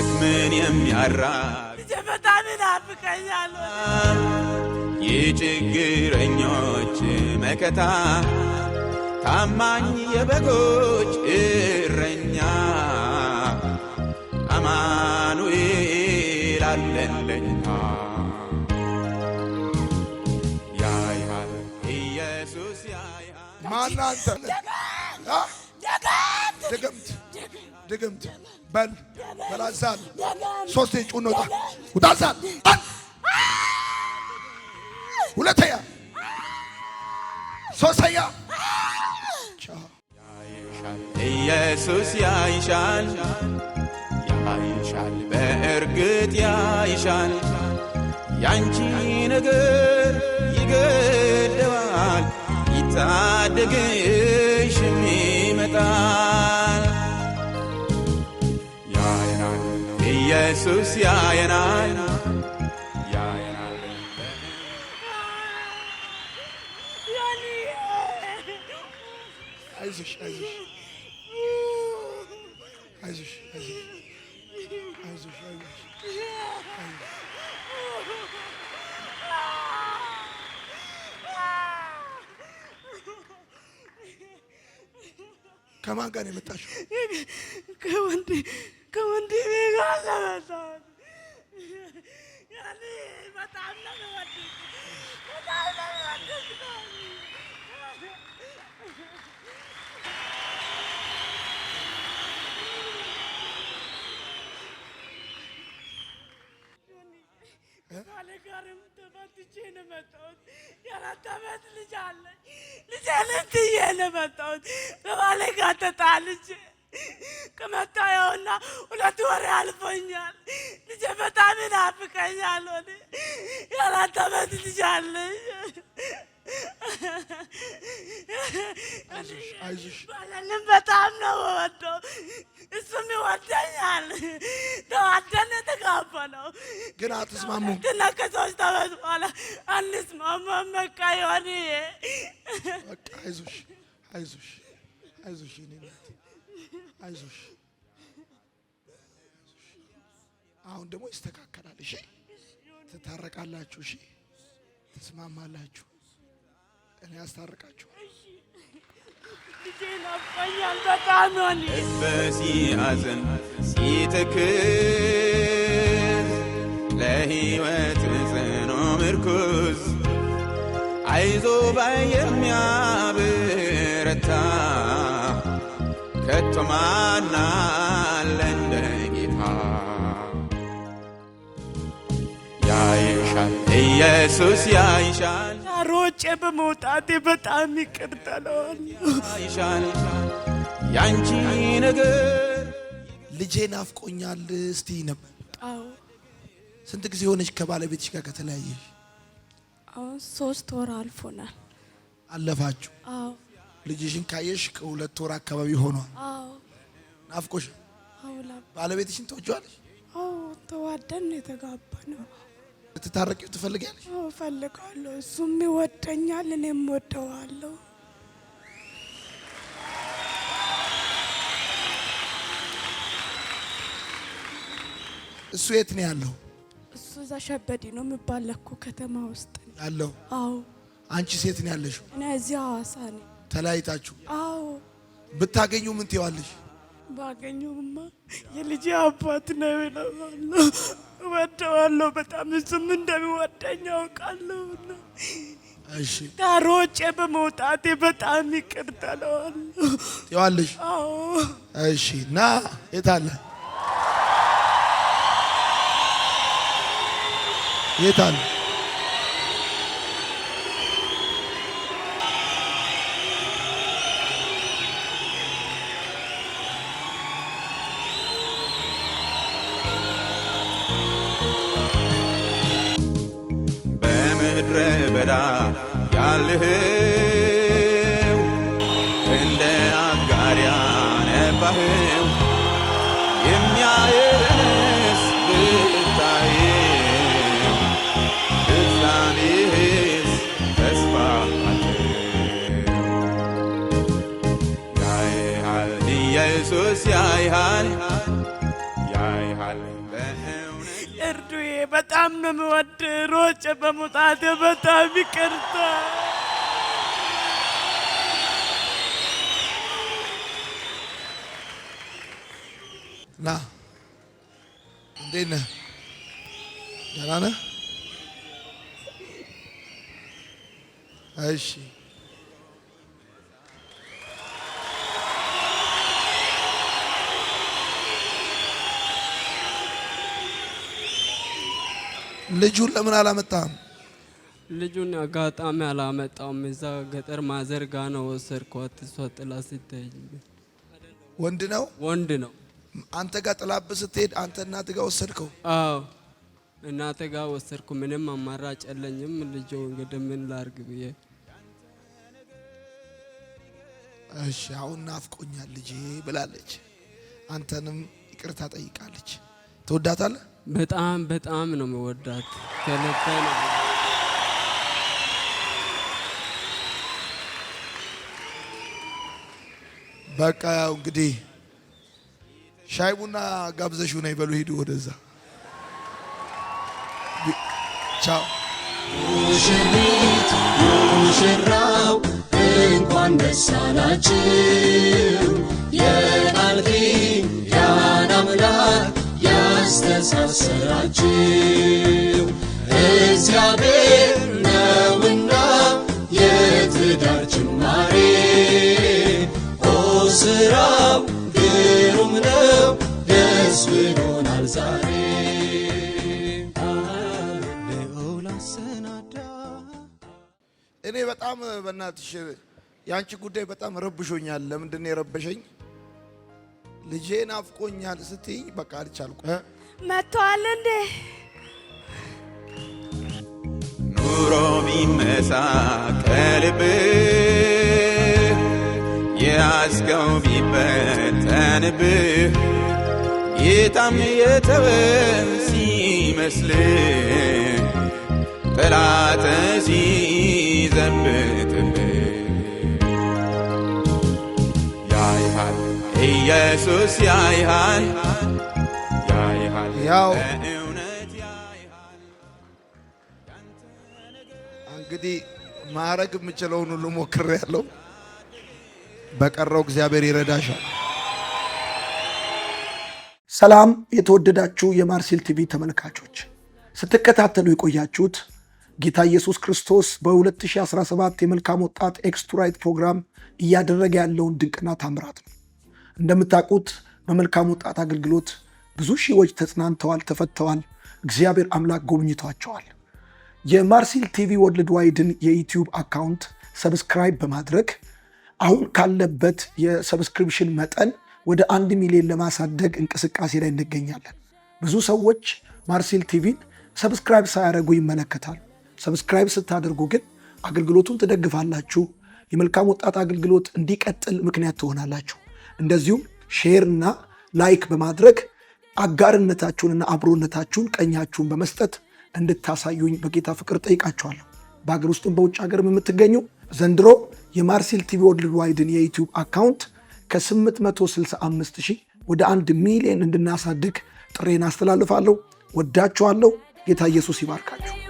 ሸክምን የሚያራቅ በጣም ናፍቀኛል የችግረኞች መከታ ታማኝ የበጎች እረኛ አማኑኤል አለለኛ ያይሃል ኢየሱስ ያይሃል ማናንተ ድግምት በል በላዛል ሶስት ጩን ወጣ ወጣዛል ሁለተኛ ሶስተኛ ኢየሱስ ያይሻል ያይሻል በእርግጥ ያይሻል ያንቺ ነገር ይገደዋል ይታደግሽም ይመጣል ያየናል ኢየሱስ ያየናል ያየናል አይዞሽ አይዞሽ አይዞሽ አይዞሽ አይዞሽ አይዞሽ ከማን ጋር ነው የመጣሽው? ከወንድሜ ጋር ነው ያኔ በጣም ነው ባለጋርም ተፈትቼ ነው መጣሁት። የአራት ዓመት ልጅ አለኝ። ልጄን ትዬ ነው መጣሁት። ከባሌ ጋር ተጣልቼ ከመጣሁና 2 ወር አልፎኛል። ልጄ በጣም ናፍቀኛል። የአራት ዓመት ልጅ አለኝ። አይዞሽ ባለንም በጣም ነው ወደው እሱም ይወደኛል። ተዋደን ተጋባነው ግን አትስማሙም። እና ከ3 ዓመት በኋላ አንስማማም። በቃ ይሆን በቃ አይዞሽ አይዞሽ አይዞሽ አይዞሽ። አሁን ደግሞ ይስተካከላል። እሺ ትታረቃላችሁ። እሺ ትስማማላችሁ። እኔ አስታርቃችሁ ልጄን አባኛል በጣም ነው በሲያዝን ሲተክዝ ለሕይወት ጽኑ ምርኩዝ አይዞ ባይ የሚያበረታ ከቶ ማን አለ እንደ ጌታ ያይሻል ኢየሱስ ያይሻል ሮጬ በመውጣቴ በጣም ይቅርታ ያይሻል ያንቺ ነገር ልጄ ናፍቆኛል እስቲ ነበር። አዎ ስንት ጊዜ ሆነሽ ከባለቤትሽ ጋር ከተለያየሽ? አሁን 3 ወር አልፎናል። አለፋችሁ? አዎ ልጅሽን ካየሽ ከ2 ወር አካባቢ ሆኗል። አዎ ናፍቆሽ? አዎ ባለቤትሽን ትወጂዋለሽ? አዎ ተዋደን የተጋባነው። ልትታረቂው ትፈልጊያለሽ? አዎ እፈልጋለሁ። እሱም ይወደኛል፣ እኔም እወደዋለሁ። እሱ የት ነው ያለው? እሱ እዛ ሸበዲ ነው የሚባል እኮ ከተማ ውስጥ ያለው። አዎ አንቺ ሴት ነው ያለሽው? እኔ እዚህ ሐዋሳ ነኝ። ተለያይታችሁ? አዎ ብታገኙ ምን ትይዋለሽ? ባገኘውማ የልጄ አባት ነው እለዋለሁ። እወደዋለሁ በጣም እሱም እንደሚወደኝ አውቃለሁ። እሺ ሮጬ በመውጣቴ በጣም ይቅርታ እለዋለሁ። ትይዋለሽ? አዎ እሺ ና የት አለ? የት አለ? በምድረ በዳ ያልህው እንደ አጋር ያነባህው የሚያየንስ ብታየው ፍጻሜህስ ተስፋ አለው። ያይሃል ኢየሱስ ያይሃል ያይሃል በጣም ነው የምወድ ሮጬ በመውጣቴ በጣም ይቅርታ ና እንዴት ነህ ደህና ነህ እሺ ልጁን ለምን አላመጣም ልጁን አጋጣሚ አላመጣም እዛ ገጠር ማዘርጋ ነው ወሰድኳት እሷ ጥላ ስትሄድ ወንድ ነው አንተ ጋር ጥላብ ስትሄድ አንተ እናት ጋር ወሰድከው አዎ እናት ጋር ወሰድኩ ምንም አማራጭ የለኝም ልጁ እንግዲህ ምን ላርግ ብዬ እሺ አሁን ናፍቆኛል ልጄ ብላለች አንተንም ይቅርታ ጠይቃለች ትወዳታለህ በጣም ነው የምወዳት ከለታይ ነው በቃ ያው እንግዲህ ሻይ ቡና ጋብዘሽው ነይ በሉ ሂዱ ወደዛ ቻው ሙሽራው እንኳን ደስ አላችሁ የቃል ኪዳን አምላክ ያስተሳሰራችሁ እግዚአብሔር ነውና የትዳር ጅማሬ ስራው ግሩም ነው ደስ ብሎናል ዛሬ እኔ በጣም በእናትሽ ያንቺ ጉዳይ በጣም ረብሾኛል ለምንድን ነው የረበሸኝ ልጄ ናፍቆኛል ስትይ በቃ አልቻልኩ መጥቷል እንዴ ኑሮ ቢመሳቀልብህ ያስገው ቢበተንብህ ጌታም የተወ ሲመስልህ ጠላት ሲዘብትብህ ያይሃል ኢየሱስ ያይሃል ያው እንግዲህ ማረግ የምችለውን ሁሉ ሞክሬያለሁ በቀረው እግዚአብሔር ይረዳሻል ሰላም የተወደዳችሁ የማርሴል ቲቪ ተመልካቾች ስትከታተሉ የቆያችሁት ጌታ ኢየሱስ ክርስቶስ በ2017 የመልካም ወጣት ኤክስቱራይት ፕሮግራም እያደረገ ያለውን ድንቅና ታምራት ነው እንደምታውቁት በመልካም ወጣት አገልግሎት ብዙ ሺዎች ተጽናንተዋል ተፈተዋል እግዚአብሔር አምላክ ጎብኝቷቸዋል የማርሴል ቲቪ ወርልድ ዋይድን የዩቲዩብ አካውንት ሰብስክራይብ በማድረግ አሁን ካለበት የሰብስክሪፕሽን መጠን ወደ 1 ሚሊዮን ለማሳደግ እንቅስቃሴ ላይ እንገኛለን ብዙ ሰዎች ማርሴል ቲቪን ሰብስክራይብ ሳያደርጉ ይመለከታሉ ሰብስክራይብ ስታደርጉ ግን አገልግሎቱን ትደግፋላችሁ የመልካም ወጣት አገልግሎት እንዲቀጥል ምክንያት ትሆናላችሁ እንደዚሁም ሼር እና ላይክ በማድረግ አጋርነታችሁንና አብሮነታችሁን ቀኛችሁን በመስጠት እንድታሳዩኝ በጌታ ፍቅር ጠይቃችኋለሁ በአገር ውስጥም በውጭ ሀገርም የምትገኙ ዘንድሮ የማርሴል ቲቪ ወርልድ ዋይድን የዩቲዩብ አካውንት ከ865,000 ወደ 1 ሚሊዮን እንድናሳድግ ጥሬን አስተላልፋለሁ ወዳችኋለሁ ጌታ ኢየሱስ ይባርካችሁ